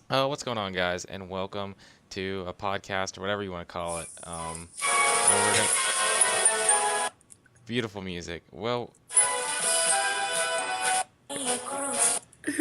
What's going on, guys, and welcome to a podcast or whatever you want to call it. Where we're gonna beautiful music. Well,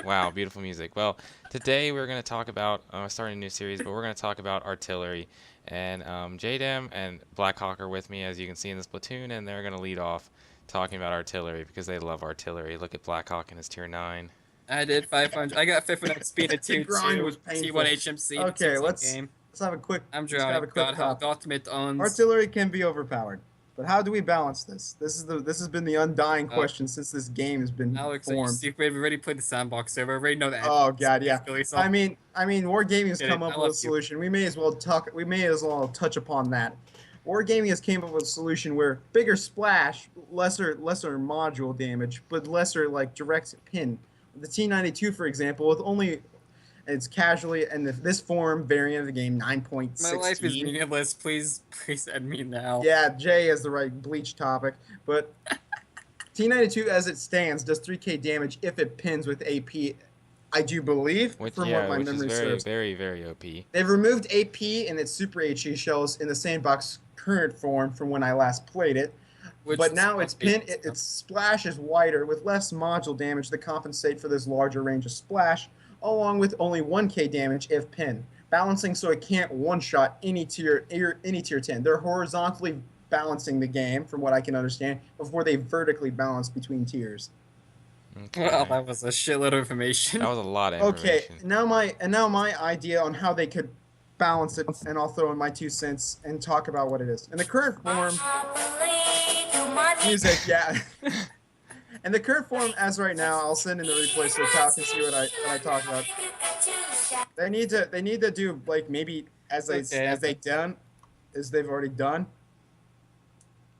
wow, beautiful music. Well, today we're gonna talk about starting a new series, but we're gonna talk about artillery. And JDM and Blackhawk are with me, as you can see in this platoon, and they're gonna lead off talking about artillery because they love artillery. Look at Blackhawk in his tier 9. I did 500. I got 500 XP in a The tier grind 2, was painful. T1 HMC in a tier Okay, 10 let's game. let's have a quick I'm let's have drawing. a quick God help. topic. Ultimate ons. Artillery can be overpowered, but how do we balance this? This has been the undying Uh, question since this game has been Alex, are you formed. stupid? We already played the sandbox server. I already know that. Oh god, yeah. Really I mean, Wargaming has Kidding. come up I with a love you. solution. We may as well talk. We may as well touch upon that. Wargaming has came up with a solution where bigger splash, lesser module damage, but lesser like direct pin. The T92, for example, with only it's casually and this form variant of the game My life is 9.16. meaningless. Please end me now. Yeah, Jay has the right bleach topic, but T92 as it stands does 3k damage if it pins with AP. I do believe, Which from yeah, what my which is memory very, serves. very, very OP. They've removed AP and its Super HE shells in the sandbox current form from when I last played it. Which But is now its supposed to pin, be- its splash is wider with less module damage to compensate for this larger range of splash, along with only 1k damage if pin, balancing so it can't one-shot any tier 10. They're horizontally balancing the game, from what I can understand, before they vertically balance between tiers. Okay. Well, that was a shitload of information. That was a lot of Okay, information. now my idea on how they could balance it, and I'll throw in my 2 cents and talk about what it is. In the current form, music, yeah. In the current form, as right now, I'll send in the replay so Cal can see what I talk about. They need to do like maybe Okay. as they've already done.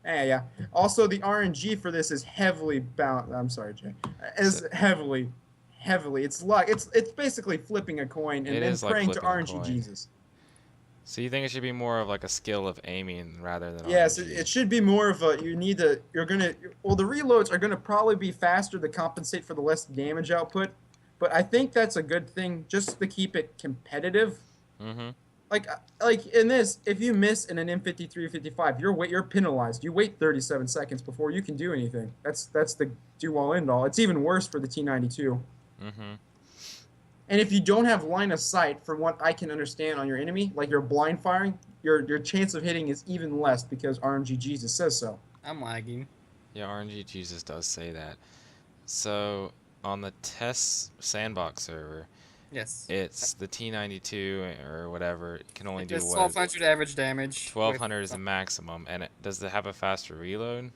Yeah. Also, the RNG for this is heavily bound. I'm sorry, Jay. Is heavily. It's luck. It's basically flipping a coin and It then is like praying to flipping a RNG coin. Jesus. So you think it should be more of like a skill of aiming rather than Yes, RNG? it should be more of a. Well, the reloads are gonna probably be faster to compensate for the less damage output, but I think that's a good thing just to keep it competitive. Mm-hmm. Like in this, if you miss in an M53 55, you're penalized. You wait 37 seconds before you can do anything. That's the do all end all. It's even worse for the T92. Mm-hmm. And if you don't have line of sight, from what I can understand on your enemy, like you're blind firing, your chance of hitting is even less because RNG Jesus says so. I'm lagging. Yeah, RNG Jesus does say that. So on the test sandbox server, Yes. it's the T92 or whatever. It can only do Just what? 1200 average damage. 1200 is the maximum, and does it have a faster reload?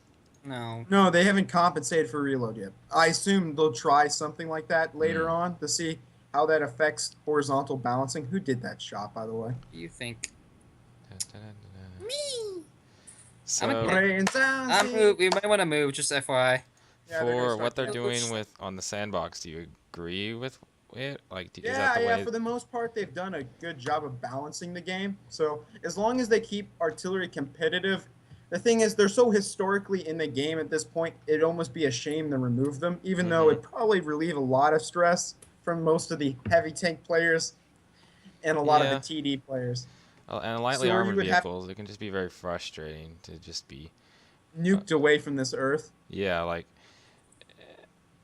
No. No, they haven't compensated for reload yet. I assume they'll try something like that later on to see how that affects horizontal balancing. Who did that shot, by the way? What do you think? Me. I'm a So Brains out. We might want to move, just FYI. Yeah, they're gonna for start what they're doing- doing with on the sandbox, do you agree with it? Like, is Yeah, that the yeah. way? For the most part, they've done a good job of balancing the game. So as long as they keep artillery competitive, the thing is they're so historically in the game at this point, it'd almost be a shame to remove them. Even though it'd probably relieve a lot of stress from most of the heavy tank players and a lot of Yeah. the TD players. And lightly So you armored would have- vehicles, it can just be very frustrating to just be. Nuked away from this earth. Yeah,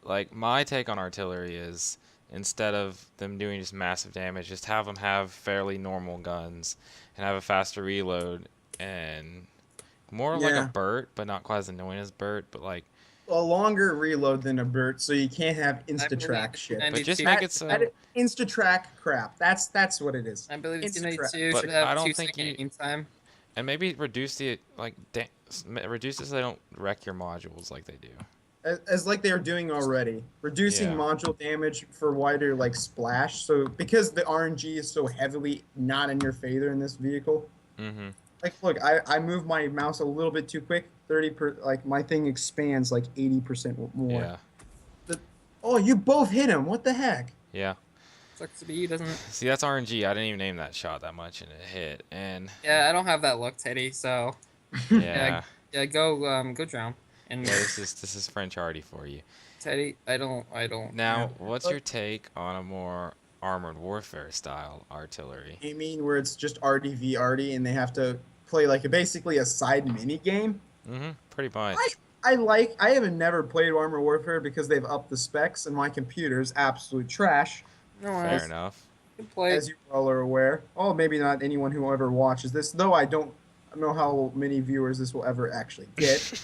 like my take on artillery is instead of them doing just massive damage, just have them have fairly normal guns and have a faster reload and more like Yeah. a Burt, but not quite as annoying as Burt, but like A longer reload than a Burt, so you can't have insta-track shit. but just 92 make it so. Insta-track crap. That's what it is. I believe it's Insta-track. 92 But should have I don't 2 think second you- aim time. And maybe reduce the reduce it so they don't wreck your modules like they do. As like they are doing already, reducing Yeah. module damage for wider like splash. So because the RNG is so heavily not in your favor in this vehicle, Mm-hmm. like look, I move my mouse a little bit too quick. 30 like my thing expands like 80% more. Yeah. Oh, you both hit him. What the heck? Yeah. Sucks to be you, doesn't it? See, that's RNG. I didn't even aim that shot that much, and it hit. And Yeah, I don't have that luck, Teddy. So yeah, yeah, go drown. And yeah, this is French arty for you. Teddy, I don't. Now, Yeah. what's your take on a more armored warfare style artillery. You mean where it's just arty v arty and they have to play like basically a side mini game? Pretty I much. I haven't never played Armor Warfare because they've upped the specs and my computer's absolute trash, No, Fair I enough. can play. as you all are aware. Oh, maybe not anyone who ever watches this, though I don't know how many viewers this will ever actually get.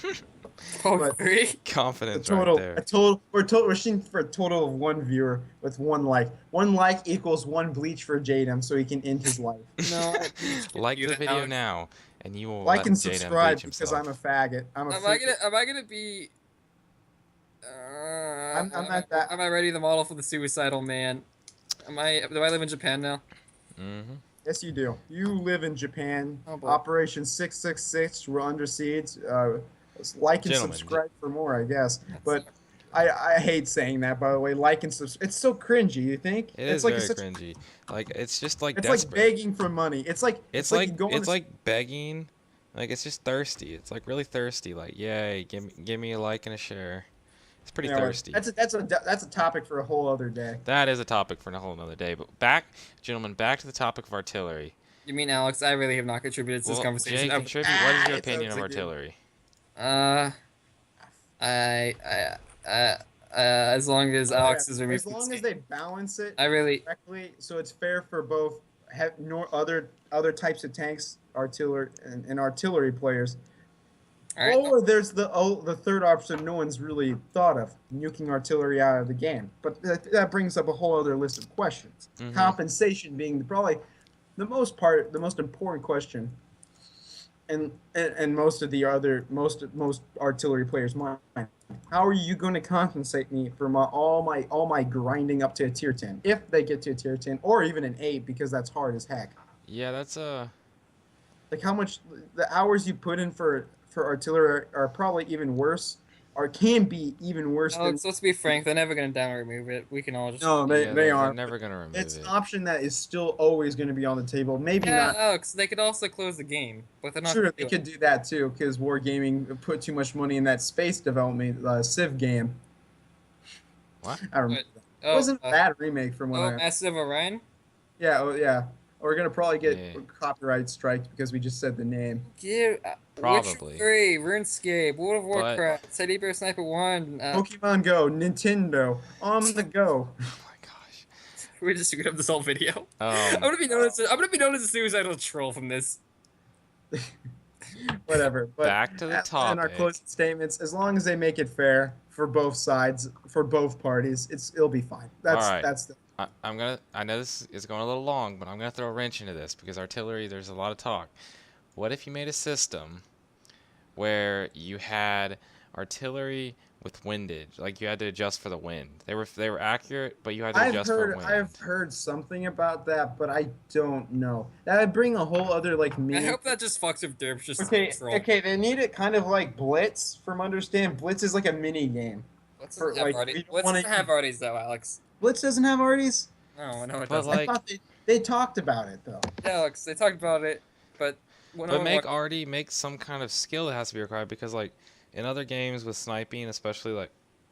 Oh, but- three? A Confidence total, right a there. total, we're shooting for a total of one viewer with one like. One like equals one bleach for Jadem, so he can end his life. No. Like the video Alex. now, and you will Like let and Jaden subscribe bleach because himself. I'm a faggot. I'm a. Am I gonna be? I'm not that. Am I ready to model for the suicidal man? Am I? Do I live in Japan now? Yes, you do. You live in Japan. Oh, boy. Operation 666. We're under siege. Like and Gentlemen, subscribe for more, I guess. But I hate saying that, by the way. Like and subscribe. It's so cringy. You think? It it's is like very such- cringy. Like it's just like It's like desperate. begging for money. It's like It's you like go on it's a- like begging. Like it's just thirsty. It's like really thirsty. Like yay, give me a like and a share. It's pretty you know, thirsty. That's a topic for a whole other day. That is a topic for a whole another day. But back, gentlemen, back to the topic of artillery. You mean Alex? I really have not contributed to this Well, conversation. Jay, contribute. What is your it's opinion of okay, dude. artillery? As long as Alex is removed As long as they balance it I really. correctly, so it's fair for both other types of tanks, artillery and artillery players. All right. Or there's the third option no one's really thought of, nuking artillery out of the game. But that brings up a whole other list of questions. Mhm. Compensation being probably the most important question, and most of the other most artillery players' mind. How are you going to compensate me for all my grinding up to a tier 10 if they get to a tier 10 or even an 8 because that's hard as heck. Yeah, that's Like how much the hours you put in for artillery are probably even worse, or can be even worse than. Alex, let's be frank. They're never gonna down remove it. We can all just. No, yeah, they they're are. never gonna remove It's it. an option that is still always going to be on the table. Maybe Yeah, not. Alex. They could also close the game, but they're not. Sure, gonna they do could do that too because Wargaming put too much money in that space development Civ game. What? I remember. it. It wasn't a bad remake from what I. Massive Orion. Yeah, yeah. We're gonna probably get Yeah. copyright striked because we just said the name. Give Probably. Witcher 3, RuneScape, World of But- Warcraft, Teddy Bear Sniper 1. Pokemon Go, Nintendo, on the go. Oh my gosh. We just screwed up this whole video. I'm gonna be known as a suicidal troll from this. Whatever. But Back to the in our topic. closing statements, as long as they make it fair for both sides, for both parties, it'll be fine. That's All right. that's the. I know this is going a little long, but I'm gonna throw a wrench into this because artillery. There's a lot of talk. What if you made a system where you had artillery with windage, like you had to adjust for the wind? They were accurate, but you had to adjust for wind. I've heard something about that, but I don't know. That would bring a whole other like I meaning. hope that just fucks with Derp's just Okay, troll. okay, they need it kind of like Blitz. From understand, Blitz is like a mini game. Let's for, have like, Arty. we don't Let's wanna- have Arties though, Alex. Blitz doesn't have arties. No, no, it But, doesn't. like- I thought they talked about it though. Alex, they talked about it, but But make some kind of skill that has to be required because like in other games with sniping, especially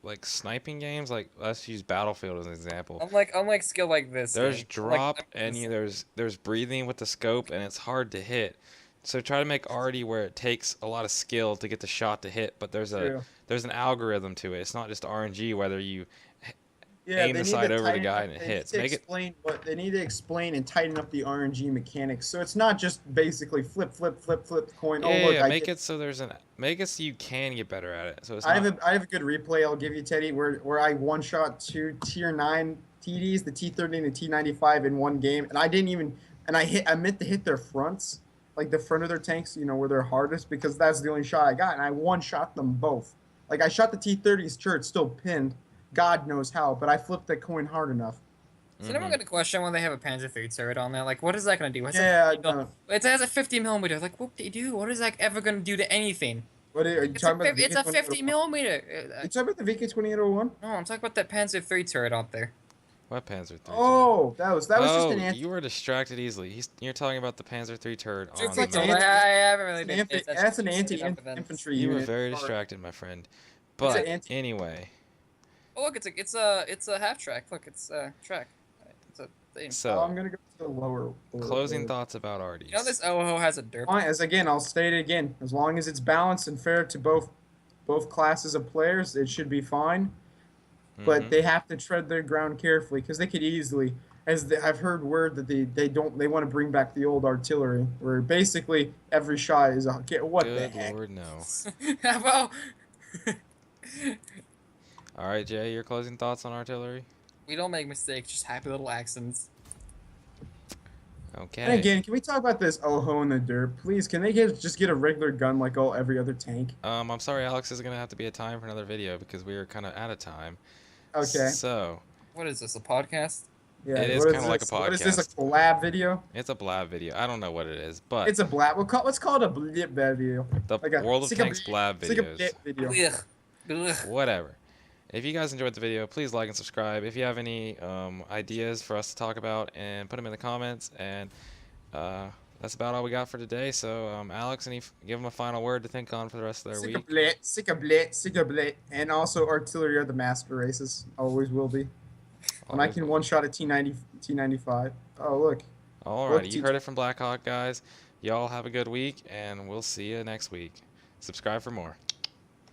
like sniping games, like let's use Battlefield as an example. unlike skill like this. There's game. drop Like, and there's breathing with the scope and it's hard to hit. So try to make arty where it takes a lot of skill to get the shot to hit, but there's True. an algorithm to it. It's not just RNG whether you Yeah, aim they the need side to over the tighten guy up- and it they hits. need to Make it explain what they need to explain and tighten up the RNG mechanics, so it's not just basically flip the coin. yeah, Oh look, yeah, I make get- it so make it so you can get better at it. So it's I not, have a good replay I'll give you, Teddy, where I one shot two tier 9 TDs, the T30 and the T95 in one game, and I meant to hit their fronts, like the front of their tanks, where they're hardest, because that's the only shot I got, and I one shot them both. Like I shot the T30's shirt still pinned, God knows how, but I flipped that coin hard enough. Is anyone gonna question when they have a Panzer III turret on there? Like, what is that gonna do? What's Yeah, I that don't. it has a 50 millimeter. Like, what do you do? What is that ever gonna do to anything? What are you It's talking a, about? it's a 50 millimeter. You talking about the VK2801? No, I'm talking about that Panzer III turret out there. what Panzer III? Oh, that was just an anti. You were distracted easily. You're talking about the Panzer III turret on It's the like an map. anti- I haven't really been. That's an anti-infantry You unit. were very Or- distracted, my friend. It's But an anti- anyway, Oh look, it's a half track. Look, it's a track. It's a Damn. So, I'm gonna go to the lower. closing thoughts about arties. You know this OHO has a derp. As again, I'll state it again. As long as it's balanced and fair to both classes of players, it should be fine. But they have to tread their ground carefully because they could easily, I've heard word that they want to bring back the old artillery, where basically every shot is a what the Good heck. Lord, no. Well, All right, Jay, your closing thoughts on artillery? we don't make mistakes, just happy little accents. Okay. And again, can we talk about this OHO in the dirt, please? Can they just get a regular gun like every other tank? I'm sorry, Alex is gonna have to be a time for another video because we are kind of out of time. Okay. So. What is this, a podcast? Yeah. It is kind of like a podcast. What is this, a collab video? It's a blab video. I don't know what it is, but It's a blab. Let's call it a blip video. the Like a World of Tanks blab It's like a videos. blip video. Ugh. Ugh. Whatever. If you guys enjoyed the video, please like and subscribe. If you have any ideas for us to talk about, and put them in the comments. And that's about all we got for today. So, Alex, give them a final word to think on for the rest of their week. Sick a blit. And also, artillery are the master races. Always will be. And I can one-shot a T95. Oh, look. Alrighty, you heard it from Blackhawk, guys. Y'all have a good week, and we'll see you next week. Subscribe for more.